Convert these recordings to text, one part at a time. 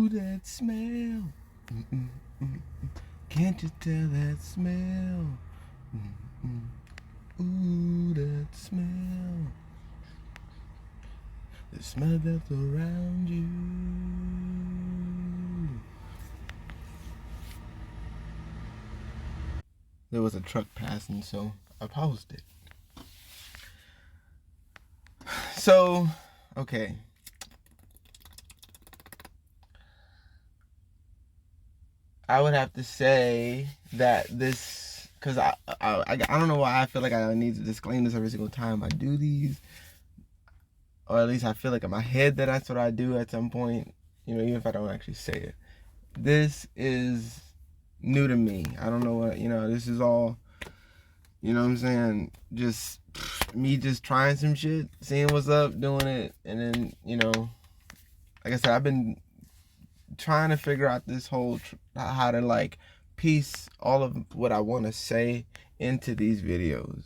Ooh, that smell. Mm-mm-mm. Can't you tell that smell? Mm-mm. Ooh, that smell. The smell that's around you. There was a truck passing, so I paused it. So, okay. I would have to say that this, because I don't know why I feel like I need to disclaim this every single time I do these, or at least I feel like in my head that that's what I do at some point, even if I don't actually say it. This is new to me. I don't know what, this is all, what I'm saying, just me just trying some shit, seeing what's up, doing it, and then, like I said, I've been trying to figure out this whole how to like piece all of what I want to say into these videos.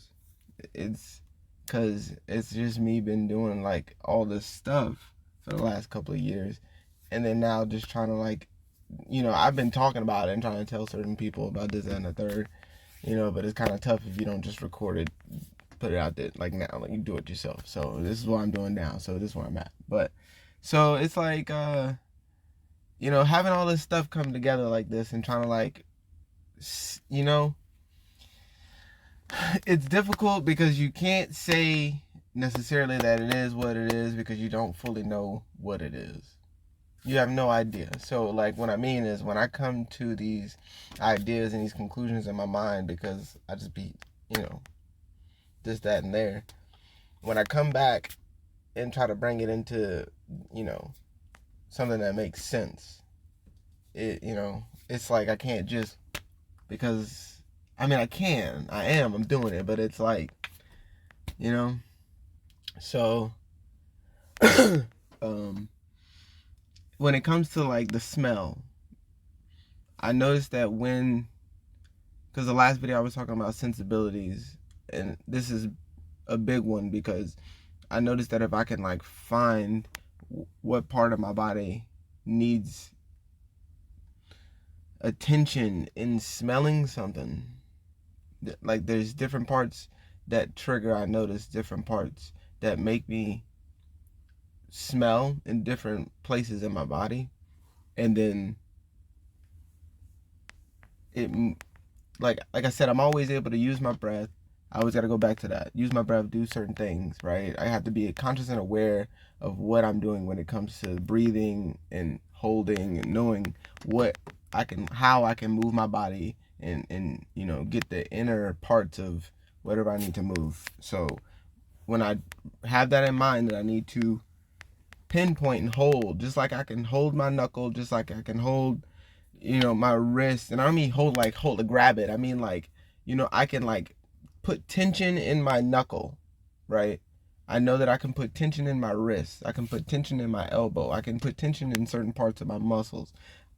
It's because it's just me been doing like all this stuff for the last couple of years, and then now just trying to like, I've been talking about it and trying to tell certain people about this and the third, but it's kind of tough if you don't just record it, put it out there like now, like you do it yourself. So this is what I'm doing now, so this is where I'm at. But so it's like having all this stuff come together like this and trying to like, it's difficult because you can't say necessarily that it is what it is because you don't fully know what it is. You have no idea. So like what I mean is when I come to these ideas and these conclusions in my mind, because I just be, this, that, and there. When I come back and try to bring it into, something that makes sense, it's like I can't just, because I'm doing it, but it's like, so when it comes to like the smell, I noticed that because the last video I was talking about sensibilities, and this is a big one because I noticed that if I can like find what part of my body needs attention in smelling something, like there's different parts that trigger, I notice different parts that make me smell in different places in my body, and then it, like I said, I'm always able to use my breath. I always got to go back to that, use my breath, do certain things, right? I have to be conscious and aware of what I'm doing when it comes to breathing and holding and knowing how I can move my body and get the inner parts of whatever I need to move. So when I have that in mind, that I need to pinpoint and hold, just like I can hold my knuckle, just like I can hold, my wrist. And I don't mean hold to grab it. I mean like, I can like put tension in my knuckle, right? I know that I can put tension in my wrist. I can put tension in my elbow. I can put tension in certain parts of my muscles.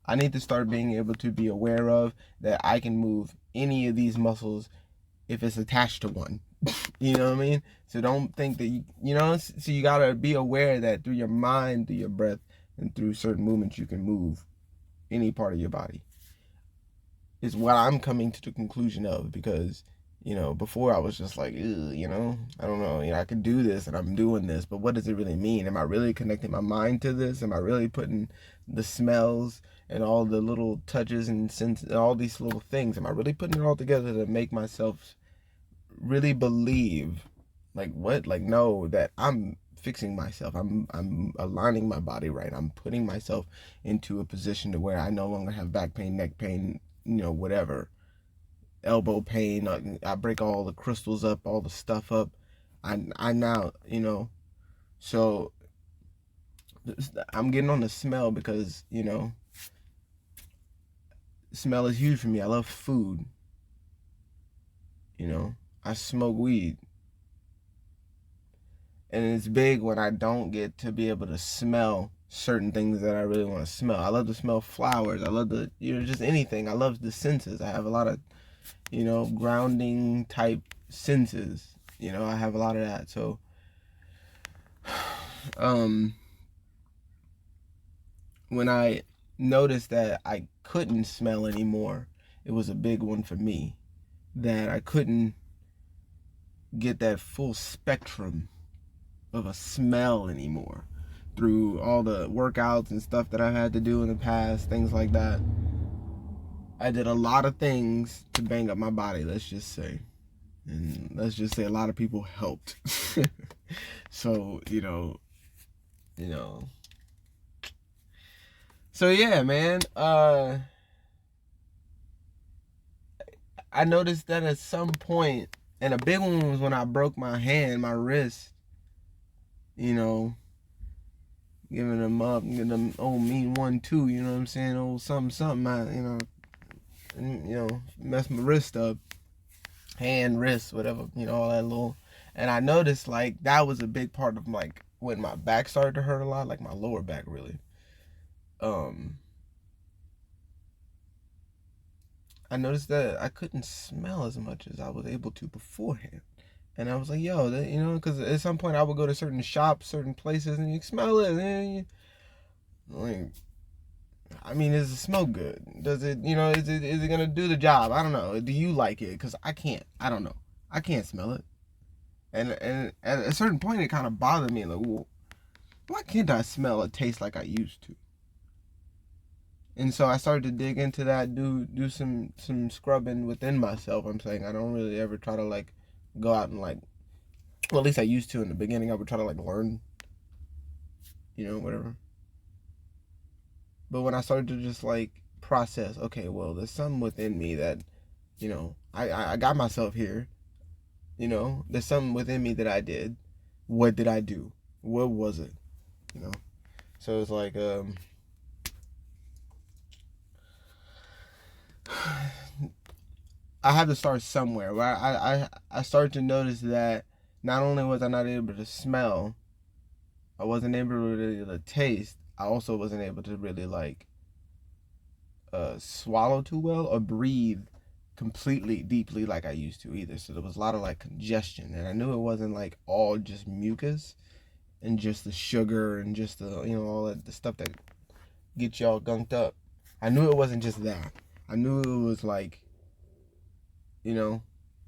I need to start being able to be aware of that I can move any of these muscles if it's attached to one. You know what I mean? So don't think that so you gotta be aware that through your mind, through your breath, and through certain movements, you can move any part of your body. Is what I'm coming to the conclusion of, because before I was just like, I don't know, I could do this and I'm doing this, but what does it really mean? Am I really connecting my mind to this? Am I really putting the smells and all the little touches and sense and all these little things, am I really putting it all together to make myself really believe, like what, like know that I'm fixing myself, I'm aligning my body right, I'm putting myself into a position to where I no longer have back pain, neck pain, whatever, elbow pain. I break all the crystals up, all the stuff up. I now, so I'm getting on the smell because, smell is huge for me. I love food. I smoke weed. And it's big when I don't get to be able to smell certain things that I really want to smell. I love to smell flowers. I love to, just anything. I love the senses. I have a lot of, grounding type senses. I have a lot of that. So, when I noticed that I couldn't smell anymore. It was a big one for me, that I couldn't get that full spectrum of a smell anymore through all the workouts and stuff that I've had to do in the past, things like that. I did a lot of things to bang up my body, let's just say. And let's just say a lot of people helped. So, you know. So yeah, man. I noticed that at some point, and a big one was when I broke my hand, my wrist, you know, giving them up, getting them old mean 1-2, you know what I'm saying? Old something, messed my wrist up, hand, wrist, whatever, all that little. And I noticed like that was a big part of like when my back started to hurt a lot, like my lower back really. I noticed that I couldn't smell as much as I was able to beforehand. And I was like, yo, because at some point I would go to certain shops, certain places, and you smell it. And does it smell good? Does it, is it gonna do the job? I don't know. Do you like it? Because I can't. I don't know. I can't smell it. And at a certain point, it kind of bothered me. Like, well, why can't I smell or taste like I used to? And so I started to dig into that, do some scrubbing within myself. I'm saying I don't really ever try to like go out and like, well, at least I used to in the beginning. I would try to like learn, whatever. But when I started to just like process, okay, well, there's something within me that, I got myself here. There's something within me that I did. What did I do? What was it? So it's like, I have to start somewhere. Where I started to notice that not only was I not able to smell, I wasn't able to really taste. I also wasn't able to really like swallow too well or breathe completely deeply like I used to either. So there was a lot of like congestion, and I knew it wasn't like all just mucus and just the sugar and just the all that the stuff that gets y'all gunked up. I knew it wasn't just that. I knew it was like,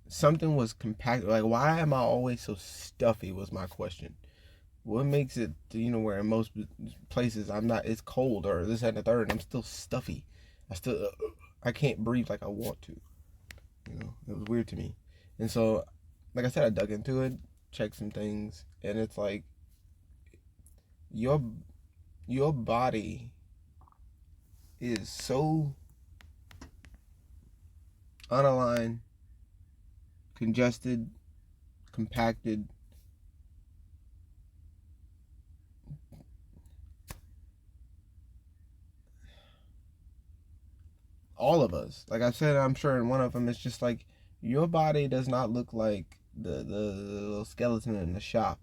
something was compacted. Like, why am I always so stuffy was my question. What makes it, where in most places I'm not, it's cold or this, that, and the third, and I'm still stuffy. I can't breathe like I want to. It was weird to me. And so, like I said, I dug into it, checked some things, and it's like, your body is so unaligned, congested, compacted. All of us, like I said, I'm sure in one of them, it's just like your body does not look like the little skeleton in the shop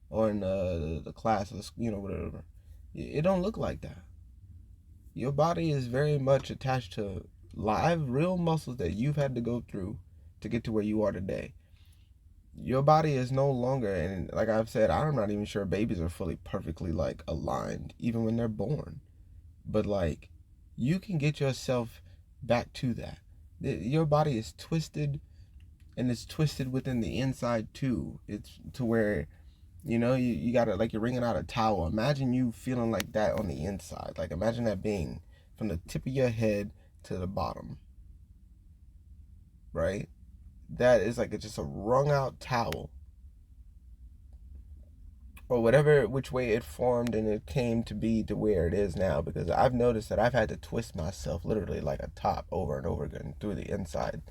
or in the class, whatever. It don't look like that. Your body is very much attached to live, real muscles that you've had to go through to get to where you are today. Your body is no longer, and like I've said, I'm not even sure babies are fully perfectly like aligned even when they're born. But like, you can get yourself back to that. Your body is twisted, and it's twisted within the inside too. It's to where, you gotta, like, you're wringing out a towel. Imagine you feeling like that on the inside. Like, imagine that being from the tip of your head to the bottom, right? That is like it's just a wrung out towel, or whatever, which way it formed and it came to be to where it is now. Because I've noticed that I've had to twist myself literally like a top over and over again through the inside,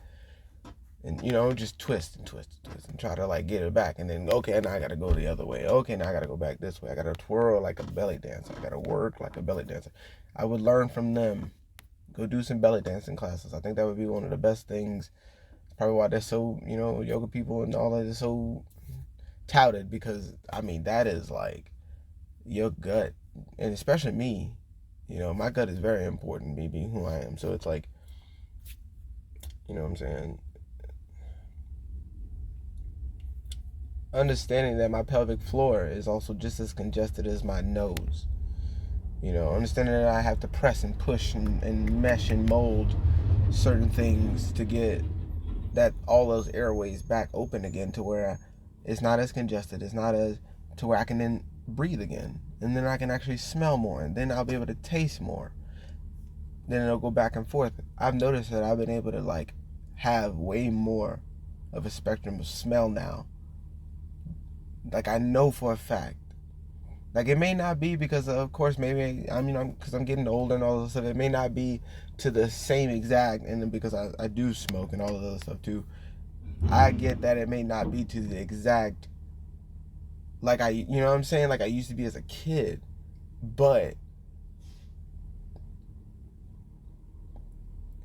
and just twist and twist and twist and try to like get it back, and then okay, now I gotta go the other way. Okay, now I gotta go back this way. I gotta twirl like a belly dancer. I gotta work like a belly dancer. I would learn from them. Go do some belly dancing classes. I think that would be one of the best things. It's probably why they're so, yoga people and all that is so touted, because that is like your gut, and especially me. My gut is very important, me being who I am. So it's like, what I'm saying, understanding that my pelvic floor is also just as congested as my nose. Understanding that I have to press and push and mesh and mold certain things to get that all those airways back open again to where it's not as congested. It's not as to where I can then breathe again, and then I can actually smell more, and then I'll be able to taste more. Then it'll go back and forth. I've noticed that I've been able to like have way more of a spectrum of smell now. Like I know for a fact. Like it may not be because of course maybe because I'm getting older and all this stuff. It may not be to the same exact, and then because I do smoke and all of this stuff too. I get that it may not be to the exact like what I'm saying, like I used to be as a kid, but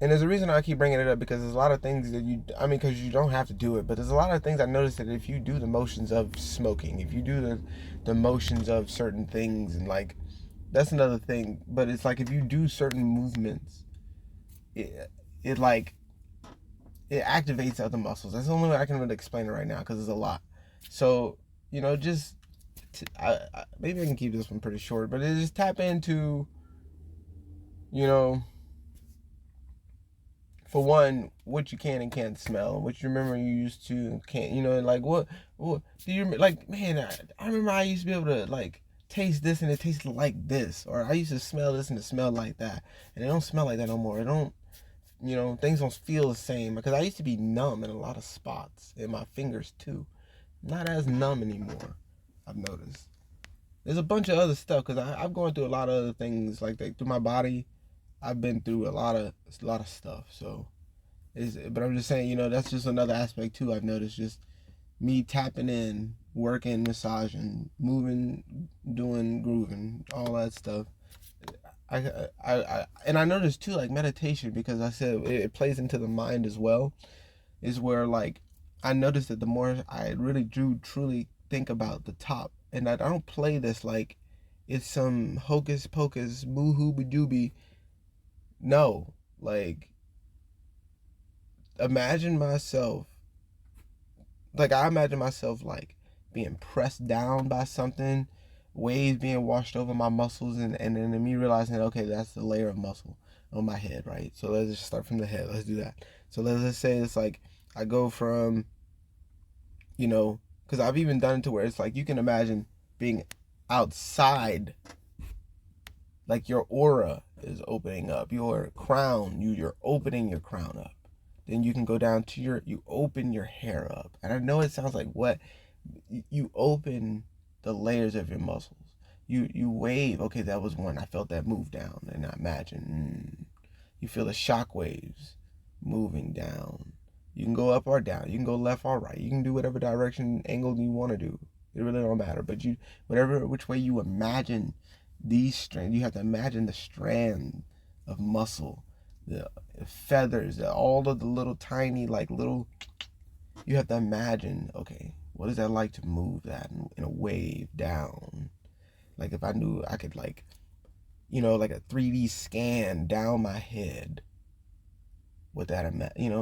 and there's a reason I keep bringing it up because there's a lot of things that because you don't have to do it, but there's a lot of things I noticed that if you do the motions of smoking, if you do the motions of certain things, and like, that's another thing, but it's like if you do certain movements, it like, it activates other muscles. That's the only way I can really explain it right now because there's a lot. So, just, maybe I can keep this one pretty short, but it just tap into, you know, for one, what you can and can't smell, what you remember you used to and can't, like what do you like? Man, I remember I used to be able to like taste this and it tasted like this, or I used to smell this and it smelled like that, and it don't smell like that no more. It don't, things don't feel the same because I used to be numb in a lot of spots in my fingers too. Not as numb anymore. I've noticed. There's a bunch of other stuff because I've gone through a lot of other things like that through my body. I've been through a lot of stuff. So, but I'm just saying, that's just another aspect too. I've noticed just me tapping in, working, massaging, moving, doing, grooving, all that stuff. And I noticed too, like meditation, because I said it plays into the mind as well. Is where like I noticed that the more I really do truly think about the top, and I don't play this like it's some hocus pocus, boo hoo doobie. No, like imagine myself, like I imagine myself like being pressed down by something, waves being washed over my muscles, and then me realizing, okay, that's the layer of muscle on my head, right? So let's just start from the head. Let's do that. So let's just say it's like I go from, because I've even done it to where it's like you can imagine being outside, like your aura is opening up, your crown, you're opening your crown up. Then you can go down to you open your hair up. And I know it sounds like what? You open the layers of your muscles. You wave. Okay, that was one. I felt that move down. And I imagine. You feel the shock waves moving down. You can go up or down. You can go left or right. You can do whatever direction, angle you want to do. It really don't matter. But which way you imagine these strands, you have to imagine the strand of muscle, the feathers, all of the little tiny, like little, you have to imagine, okay, what is that like to move that in a wave down? Like if I knew I could like, like a 3D scan down my head, what that,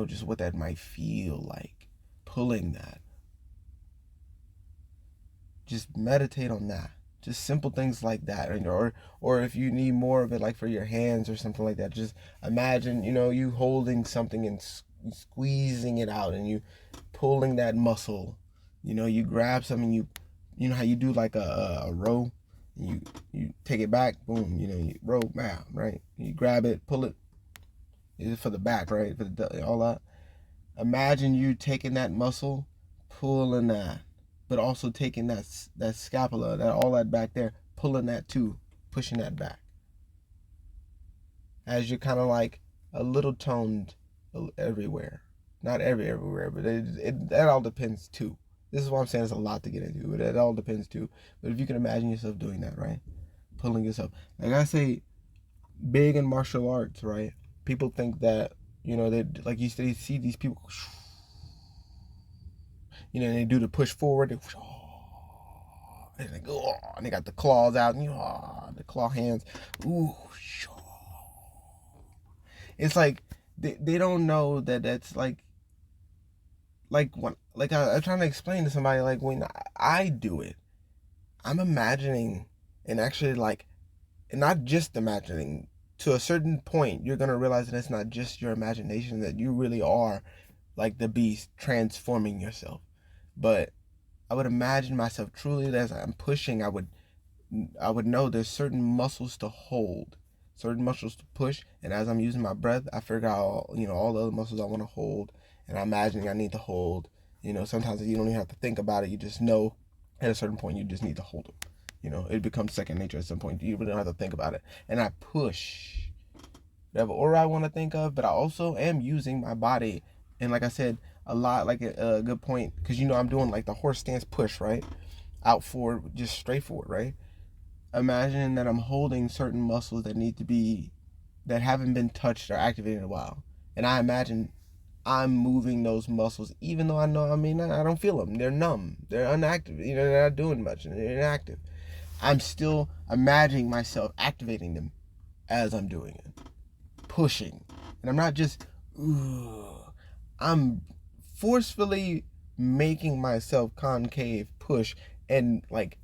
just what that might feel like, pulling that. Just meditate on that. Just simple things like that, or if you need more of it, like for your hands or something like that, just imagine, you holding something and squeezing it out, and you pulling that muscle. You grab something, you know how you do like a row, and you take it back, boom, you row, bam, right? You grab it, pull it. It's for the back, right? For all that. Imagine you taking that muscle, pulling that, but also taking that scapula, that all that back there, pulling that too, pushing that back. As you're kind of like a little toned everywhere. Not everywhere, but that all depends too. This is what I'm saying. There's a lot to get into, but it all depends too. But if you can imagine yourself doing that, right? Pulling yourself. Like I say, big in martial arts, right? People think that, they like you see these people, and they do the push forward, and they go, and they got the claws out, and the claw hands, ooh, it's like they don't know that that's like when like I'm trying to explain to somebody, like when I do it, I'm imagining and actually like and not just imagining. To a certain point, you're gonna realize that it's not just your imagination, that you really are like the beast transforming yourself. But I would imagine myself truly as I'm pushing. I would know there's certain muscles to hold, certain muscles to push, and as I'm using my breath, I figure out all the other muscles I want to hold, and I'm imagining I need to hold. Sometimes you don't even have to think about it. You just know at a certain point you just need to hold them. It becomes second nature at some point. You really don't have to think about it. And I push whatever aura I want to think of, but I also am using my body. And like I said, a lot, like a good point, because I'm doing like the horse stance push, right? Out forward, just straight forward, right? Imagine that I'm holding certain muscles that haven't been touched or activated in a while. And I imagine I'm moving those muscles, even though I don't feel them. They're numb. They're inactive. They're not doing much. They're inactive. I'm still imagining myself activating them as I'm doing it, pushing. And I'm not just, I'm forcefully making myself concave push and like,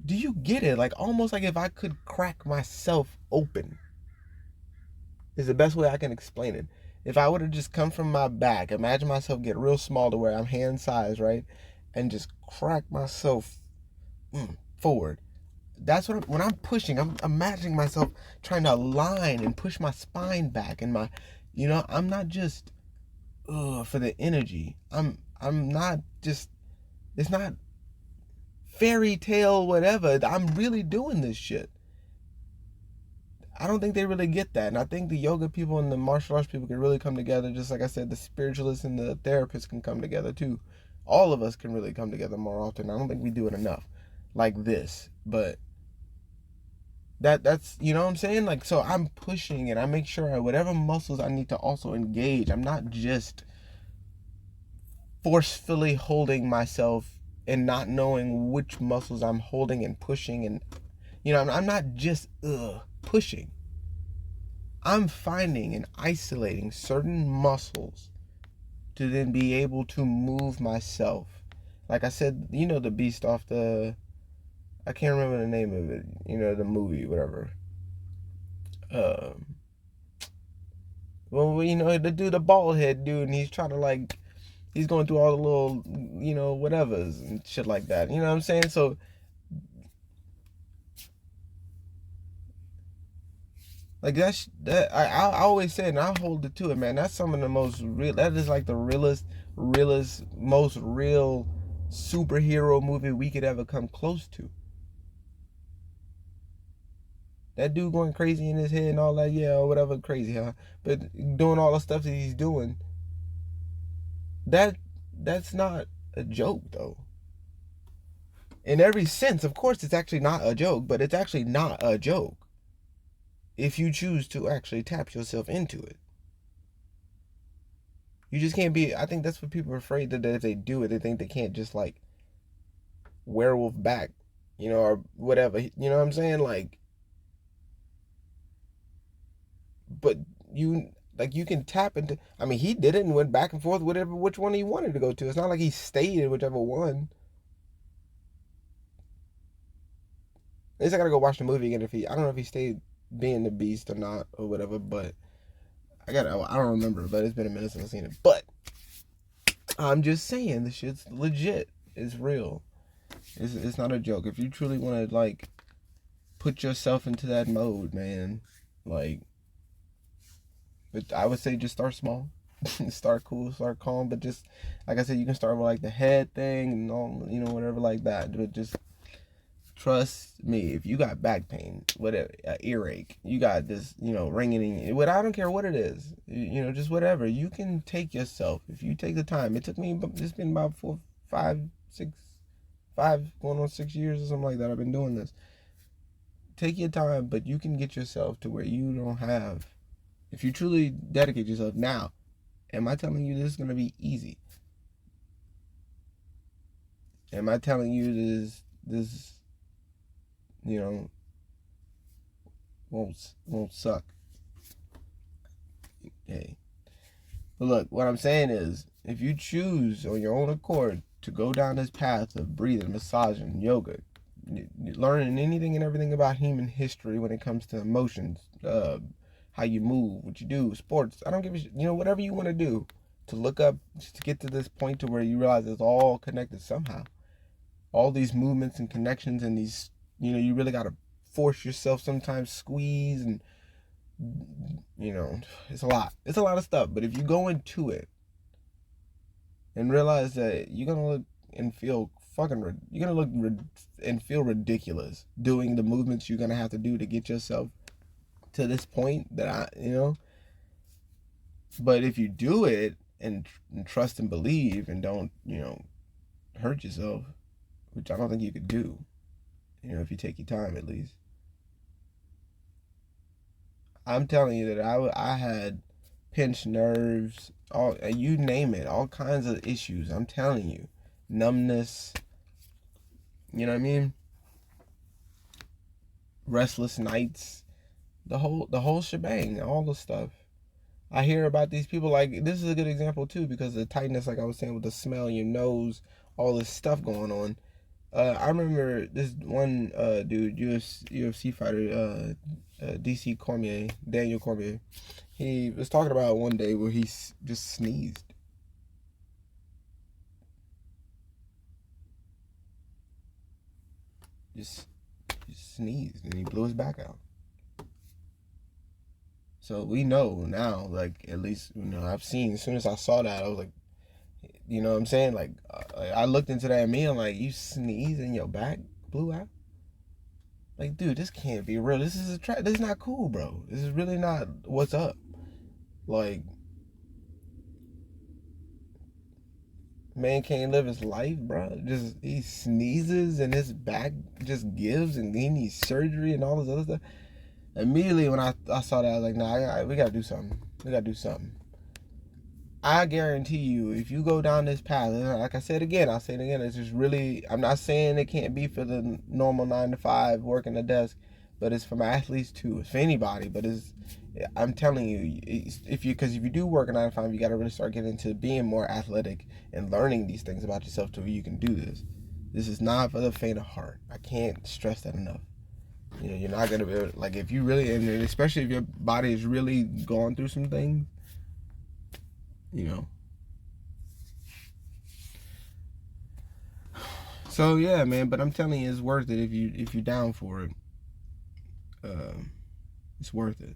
do you get it? Like almost like if I could crack myself open is the best way I can explain it. If I would have just come from my back, imagine myself get real small to where I'm hand size, right? And just crack myself forward. That's when I'm pushing. I'm imagining myself trying to align and push my spine back, and I'm not just for the energy. I'm not just. It's not fairy tale whatever. I'm really doing this shit. I don't think they really get that. And I think the yoga people and the martial arts people can really come together. Just like I said, the spiritualists and the therapists can come together too. All of us can really come together more often. I don't think we do it enough like this. But that's what I'm saying? Like, so I'm pushing and I make sure whatever muscles I need to also engage. I'm not just forcefully holding myself and not knowing which muscles I'm holding and pushing. And I'm not just pushing. I'm finding and isolating certain muscles to then be able to move myself. Like I said, the beast off I can't remember the name of it, the movie, whatever. Well, the dude, the bald head dude, and he's trying to like, he's going through all the little, whatevers and shit like that. You know what I'm saying? So, like that I always say, and I hold it to it, man. That's some of the most real. That is like the realest, most real superhero movie we could ever come close to. That dude going crazy in his head and all that, yeah, or whatever, crazy, huh? But doing all the stuff that he's doing, that's not a joke, though. In every sense, of course, it's actually not a joke, but it's actually not a joke if you choose to actually tap yourself into it. You just can't be. I think that's what people are afraid that if they do it, they think they can't just like werewolf back, or whatever. You know what I'm saying? Like, but you can tap into. I mean, he did it and went back and forth which one he wanted to go to. It's not like he stayed in whichever one. At least I gotta go watch the movie again. I don't know if he stayed being the beast or not or whatever, but I don't remember. But it's been a minute since I've seen it. But I'm just saying, this shit's legit. It's real. It's not a joke. If you truly want to like put yourself into that mode, man, like. But I would say just start small. Start cool, start calm, but just like I said, you can start with like the head thing and all, whatever like that. But just trust me, if you got back pain, whatever, earache, you got this, ringing, I don't care what it is, just whatever. You can take yourself if you take the time. It took me, it's been about 5 going on 6 years or something like that. I've been doing this. Take your time, but you can get yourself to where you don't have. If you truly dedicate yourself now, am I telling you this is gonna be easy? Am I telling you this won't suck? Hey. But look, what I'm saying is, if you choose on your own accord to go down this path of breathing, massaging, yoga, learning anything and everything about human history when it comes to emotions, how you move, what you do, sports. I don't give a shit. Whatever you want to do to look up, just to get to this point to where you realize it's all connected somehow. All these movements and connections and these, you really got to force yourself sometimes, squeeze, and it's a lot. It's a lot of stuff. But if you go into it and realize that you're gonna look and feel you're gonna look and feel ridiculous doing the movements you're gonna have to do to get yourself to this point but if you do it and trust and believe and don't hurt yourself, which I don't think you could do, if you take your time at least. I'm telling you that I had pinched nerves, all you name it, all kinds of issues. I'm telling you, numbness. You know what I mean? Restless nights, the whole shebang, all the stuff. I hear about these people, like, this is a good example too, because the tightness, like I was saying, with the smell in your nose, all this stuff going on. I remember this one dude, UFC fighter, DC Cormier, Daniel Cormier. He was talking about one day where he just sneezed. Just sneezed and he blew his back out. So we know now, like, at least, I've seen, as soon as I saw that, I was like, you know what I'm saying? Like, I looked into that and I'm like, you sneeze and your back blew out? Like, dude, this can't be real. This is this is not cool, bro. This is really not what's up. Like, man can't live his life, bro. Just, he sneezes and his back just gives and he needs surgery and all this other stuff. Immediately when I saw that, I was like, nah, we gotta do something. We gotta do something. I guarantee you, if you go down this path, and like I said again, I'll say it again, it's just really, I'm not saying it can't be for the normal 9 to 5 working the desk, but it's for my athletes too. It's for anybody, but I'm telling you, because if you do work a 9 to 5, you got to really start getting into being more athletic and learning these things about yourself to where you can do this. This is not for the faint of heart. I can't stress that enough. You're not gonna be able, like, if you really, and especially if your body is really going through some things, So yeah, man. But I'm telling you, it's worth it if you're down for it. It's worth it.